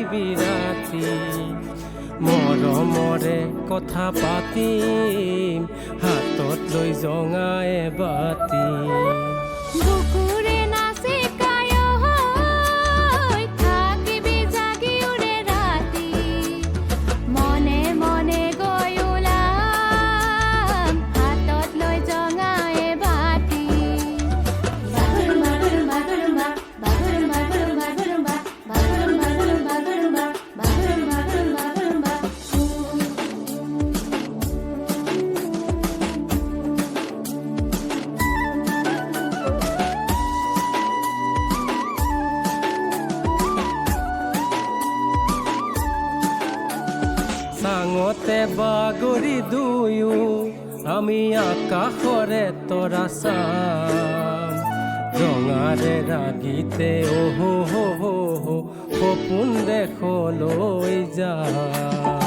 থাকিবি ৰাতি মৰমৰে কথা পাতিম হাতত লৈ জঙাই বাতি বুকুৰে নাচি কায়ৈ থাকিবি জাগি উৰে ৰাতি মনে মনে গৈ ওলাম হাতত লৈ জঙাই বাতি বাগৰুম্বা বাগৰুম্বা বাগৰুম্বা বাগৰুম্বা বাগৰুম্বা বাগৰুম্বা বাগৰুম্বা বাগৰুম্বা চাঙতে বাগৰি দুয়ো আমি আকাশৰে তৰা চাম ৰঙাৰে ৰাগিতে অহো হো হো সপোন দেশলৈ যাম